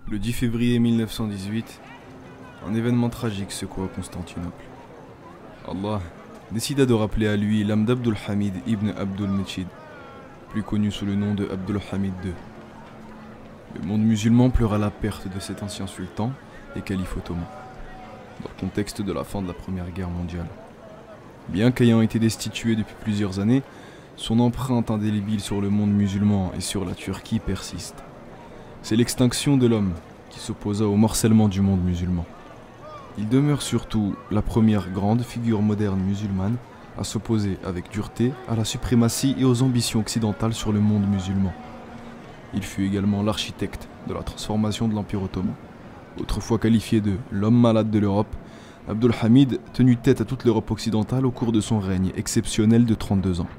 Le 10 février 1918, un événement tragique secoua Constantinople. Allah décida de rappeler à lui l'âme d'Abdul Hamid ibn Abdul Mejid, plus connu sous le nom de Abdul Hamid II. Le monde musulman pleura la perte de cet ancien sultan et calife ottoman, dans le contexte de la fin de la Première Guerre mondiale. Bien qu'ayant été destitué depuis plusieurs années, son empreinte indélébile sur le monde musulman et sur la Turquie persiste. C'est l'extinction de l'homme qui s'opposa au morcellement du monde musulman. Il demeure surtout la première grande figure moderne musulmane à s'opposer avec dureté à la suprématie et aux ambitions occidentales sur le monde musulman. Il fut également l'architecte de la transformation de l'Empire ottoman. Autrefois qualifié de l'homme malade de l'Europe, Abdul Hamid tenu tête à toute l'Europe occidentale au cours de son règne exceptionnel de 32 ans.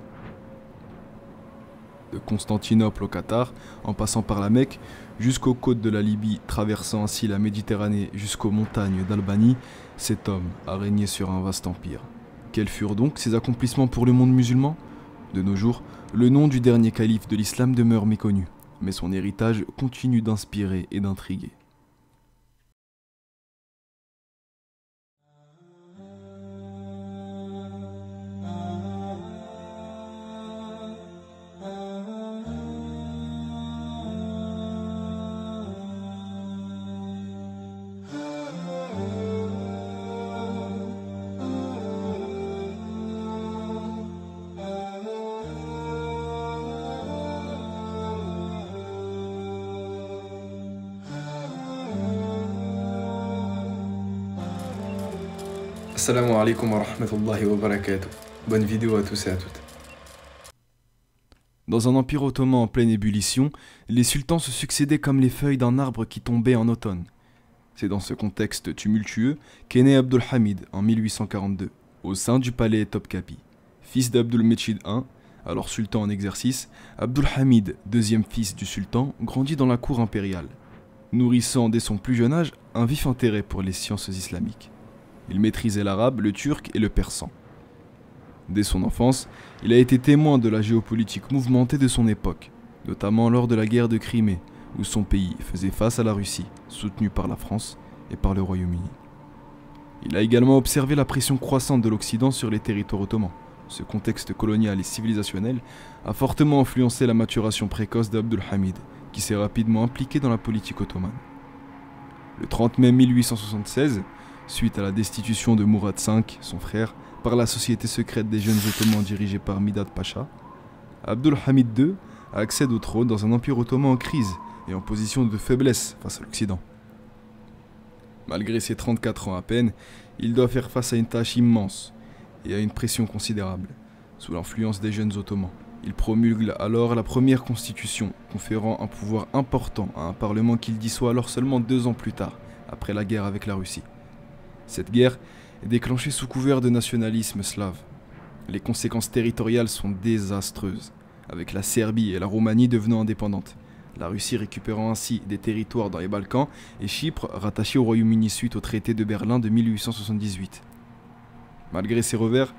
De Constantinople au Qatar, en passant par la Mecque, jusqu'aux côtes de la Libye, traversant ainsi la Méditerranée jusqu'aux montagnes d'Albanie, cet homme a régné sur un vaste empire. Quels furent donc ses accomplissements pour le monde musulman? De nos jours, le nom du dernier calife de l'islam demeure méconnu, mais son héritage continue d'inspirer et d'intriguer. Assalamu alaikum wa rahmatullahi wa barakatuh. Bonne vidéo à tous et à toutes. Dans un empire ottoman en pleine ébullition, les sultans se succédaient comme les feuilles d'un arbre qui tombait en automne. C'est dans ce contexte tumultueux qu'est né Abdul Hamid en 1842, au sein du palais Topkapi. Fils d'Abdul Mejid I, alors sultan en exercice, Abdul Hamid, deuxième fils du sultan, grandit dans la cour impériale, nourrissant dès son plus jeune âge un vif intérêt pour les sciences islamiques. Il maîtrisait l'arabe, le turc et le persan. Dès son enfance, il a été témoin de la géopolitique mouvementée de son époque, notamment lors de la guerre de Crimée, où son pays faisait face à la Russie, soutenue par la France et par le Royaume-Uni. Il a également observé la pression croissante de l'Occident sur les territoires ottomans. Ce contexte colonial et civilisationnel a fortement influencé la maturation précoce d'Abdul Hamid, qui s'est rapidement impliqué dans la politique ottomane. Le 30 mai 1876, suite à la destitution de Mourad V, son frère, par la société secrète des jeunes ottomans dirigée par Midad Pacha, Abdul Hamid II accède au trône dans un empire ottoman en crise et en position de faiblesse face à l'Occident. Malgré ses 34 ans à peine, il doit faire face à une tâche immense et à une pression considérable. Sous l'influence des jeunes ottomans, il promulgue alors la première constitution, conférant un pouvoir important à un parlement qu'il dissout alors seulement 2 ans plus tard, après la guerre avec la Russie. Cette guerre est déclenchée sous couvert de nationalisme slave. Les conséquences territoriales sont désastreuses, avec la Serbie et la Roumanie devenant indépendantes, la Russie récupérant ainsi des territoires dans les Balkans et Chypre rattachée au Royaume-Uni suite au traité de Berlin de 1878. Malgré ces revers,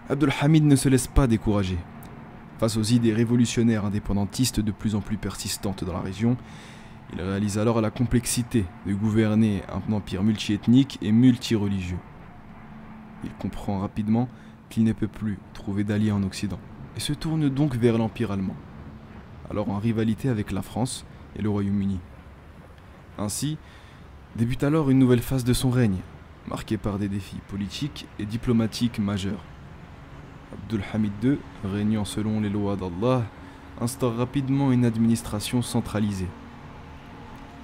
Abdul Hamid ne se laisse pas décourager. Face aux idées révolutionnaires indépendantistes de plus en plus persistantes dans la région, il réalise alors la complexité de gouverner un empire multiethnique et multireligieux. Il comprend rapidement qu'il ne peut plus trouver d'alliés en Occident et se tourne donc vers l'Empire allemand, alors en rivalité avec la France et le Royaume-Uni. Ainsi, débute alors une nouvelle phase de son règne, marquée par des défis politiques et diplomatiques majeurs. Abdul Hamid II, régnant selon les lois d'Allah, instaure rapidement une administration centralisée.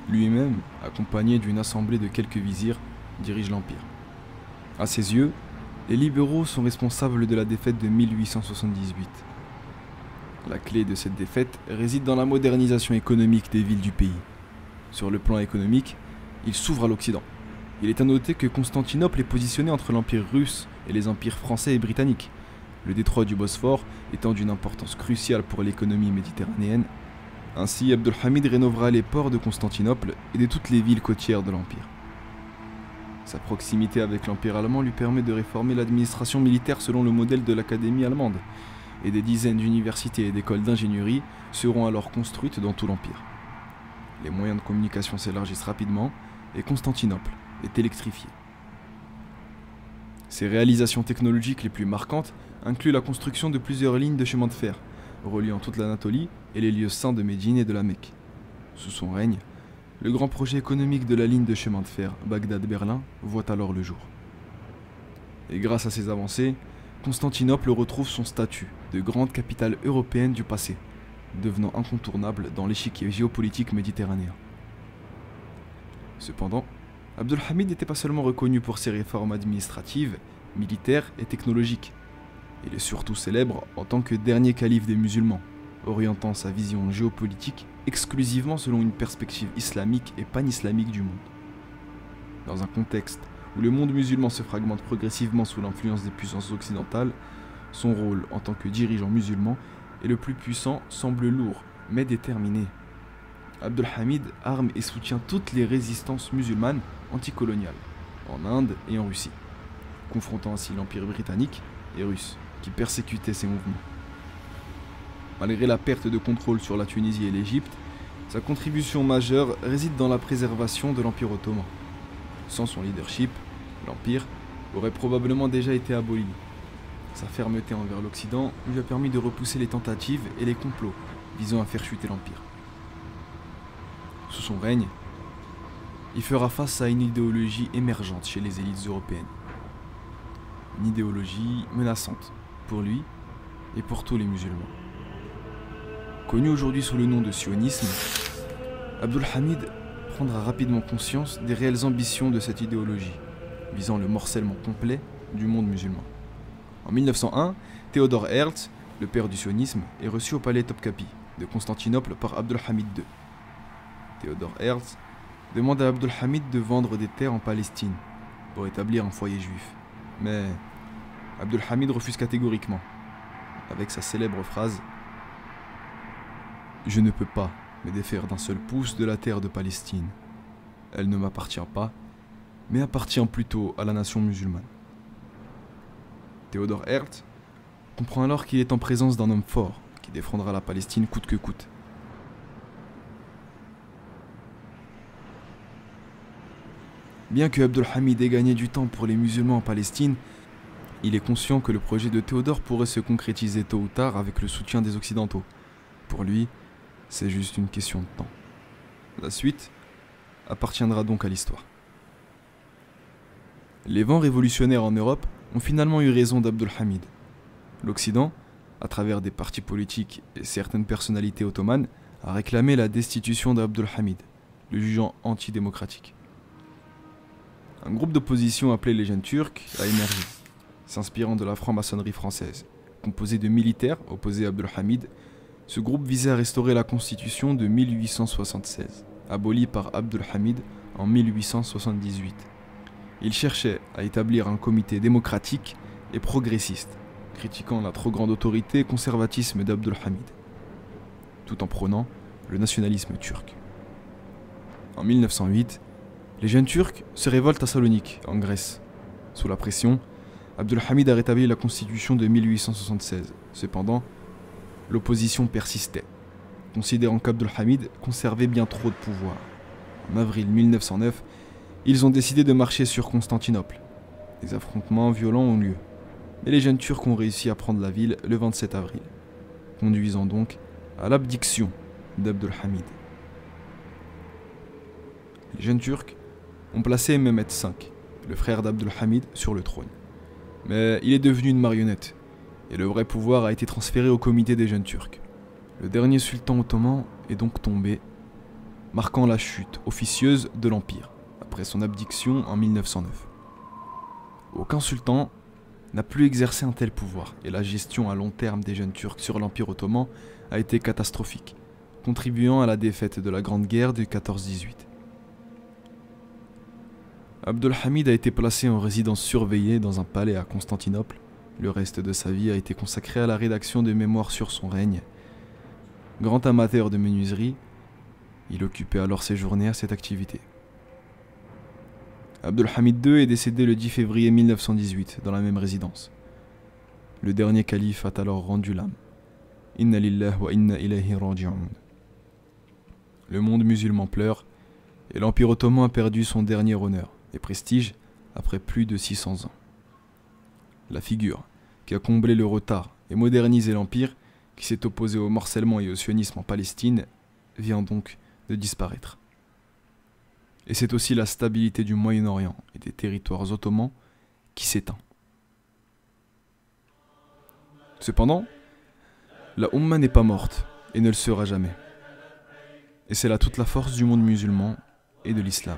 Lui-même, accompagné d'une assemblée de quelques vizirs, dirige l'Empire. À ses yeux, les libéraux sont responsables de la défaite de 1878. La clé de cette défaite réside dans la modernisation économique des villes du pays. Sur le plan économique, il s'ouvre à l'Occident. Il est à noter que Constantinople est positionnée entre l'Empire russe et les empires français et britanniques, le détroit du Bosphore étant d'une importance cruciale pour l'économie méditerranéenne. Ainsi, Abdul Hamid rénovera les ports de Constantinople et de toutes les villes côtières de l'Empire. Sa proximité avec l'Empire allemand lui permet de réformer l'administration militaire selon le modèle de l'Académie allemande, et des dizaines d'universités et d'écoles d'ingénierie seront alors construites dans tout l'Empire. Les moyens de communication s'élargissent rapidement et Constantinople est électrifiée. Ses réalisations technologiques les plus marquantes incluent la construction de plusieurs lignes de chemin de fer, reliant toute l'Anatolie et les lieux saints de Médine et de la Mecque. Sous son règne, le grand projet économique de la ligne de chemin de fer Bagdad-Berlin voit alors le jour. Et grâce à ces avancées, Constantinople retrouve son statut de grande capitale européenne du passé, devenant incontournable dans l'échiquier géopolitique méditerranéen. Cependant, Abdulhamid n'était pas seulement reconnu pour ses réformes administratives, militaires et technologiques. Il est surtout célèbre en tant que dernier calife des musulmans, orientant sa vision géopolitique exclusivement selon une perspective islamique et pan-islamique du monde. Dans un contexte où le monde musulman se fragmente progressivement sous l'influence des puissances occidentales, son rôle en tant que dirigeant musulman et le plus puissant semble lourd, mais déterminé. Abdulhamid arme et soutient toutes les résistances musulmanes anticoloniales, en Inde et en Russie, confrontant ainsi l'Empire britannique et russe, qui persécutait ces mouvements. Malgré la perte de contrôle sur la Tunisie et l'Égypte, sa contribution majeure réside dans la préservation de l'Empire ottoman. Sans son leadership, l'Empire aurait probablement déjà été aboli. Sa fermeté envers l'Occident lui a permis de repousser les tentatives et les complots visant à faire chuter l'Empire. Sous son règne, il fera face à une idéologie émergente chez les élites européennes. Une idéologie menaçante pour lui et pour tous les musulmans. Connu aujourd'hui sous le nom de sionisme, Abdulhamid prendra rapidement conscience des réelles ambitions de cette idéologie, visant le morcellement complet du monde musulman. En 1901, Théodore Herzl, le père du sionisme, est reçu au palais Topkapi de Constantinople par Abdulhamid II. Théodore Herzl demande à Abdulhamid de vendre des terres en Palestine pour établir un foyer juif. Mais Abdulhamid refuse catégoriquement, avec sa célèbre phrase « Je ne peux pas me défaire d'un seul pouce de la terre de Palestine. Elle ne m'appartient pas, mais appartient plutôt à la nation musulmane. » Théodore Herzl comprend alors qu'il est en présence d'un homme fort qui défendra la Palestine coûte que coûte. Bien que Abdulhamid ait gagné du temps pour les musulmans en Palestine, il est conscient que le projet de Théodore pourrait se concrétiser tôt ou tard avec le soutien des Occidentaux. Pour lui, c'est juste une question de temps. La suite appartiendra donc à l'histoire. Les vents révolutionnaires en Europe ont finalement eu raison d'Abdulhamid. L'Occident, à travers des partis politiques et certaines personnalités ottomanes, a réclamé la destitution d'Abdulhamid, le jugeant antidémocratique. Un groupe d'opposition appelé les Jeunes Turcs a émergé, s'inspirant de la franc-maçonnerie française. Composé de militaires opposés à Abdulhamid, ce groupe visait à restaurer la constitution de 1876, abolie par Abdulhamid en 1878. Il cherchait à établir un comité démocratique et progressiste, critiquant la trop grande autorité et conservatisme d'Abdulhamid, tout en prônant le nationalisme turc. En 1908, les Jeunes Turcs se révoltent à Salonique, en Grèce. Sous la pression, Abdulhamid a rétabli la constitution de 1876. Cependant, l'opposition persistait, considérant qu'Abdulhamid conservait bien trop de pouvoir. En avril 1909, ils ont décidé de marcher sur Constantinople. Des affrontements violents ont lieu, mais les Jeunes Turcs ont réussi à prendre la ville le 27 avril, conduisant donc à l'abdiction d'Abdulhamid. Les Jeunes Turcs ont placé Mehmet V, le frère d'Abdulhamid, sur le trône. Mais il est devenu une marionnette, et le vrai pouvoir a été transféré au comité des Jeunes Turcs. Le dernier sultan ottoman est donc tombé, marquant la chute officieuse de l'Empire, après son abdiction en 1909. Aucun sultan n'a plus exercé un tel pouvoir, et la gestion à long terme des Jeunes Turcs sur l'Empire ottoman a été catastrophique, contribuant à la défaite de la Grande Guerre de 14-18. Abdulhamid a été placé en résidence surveillée dans un palais à Constantinople. Le reste de sa vie a été consacré à la rédaction de mémoires sur son règne. Grand amateur de menuiserie, il occupait alors ses journées à cette activité. Abdulhamid II est décédé le 10 février 1918 dans la même résidence. Le dernier calife a alors rendu l'âme. Inna lillahi wa inna ilayhi raji'un. le monde musulman pleure, et l'Empire ottoman a perdu son dernier honneur et prestige après plus de 600 ans. La figure qui a comblé le retard et modernisé l'Empire, qui s'est opposé au morcellement et au sionisme en Palestine, vient donc de disparaître. Et c'est aussi la stabilité du Moyen-Orient et des territoires ottomans qui s'éteint. Cependant, la Oumma n'est pas morte et ne le sera jamais. Et c'est là toute la force du monde musulman et de l'islam.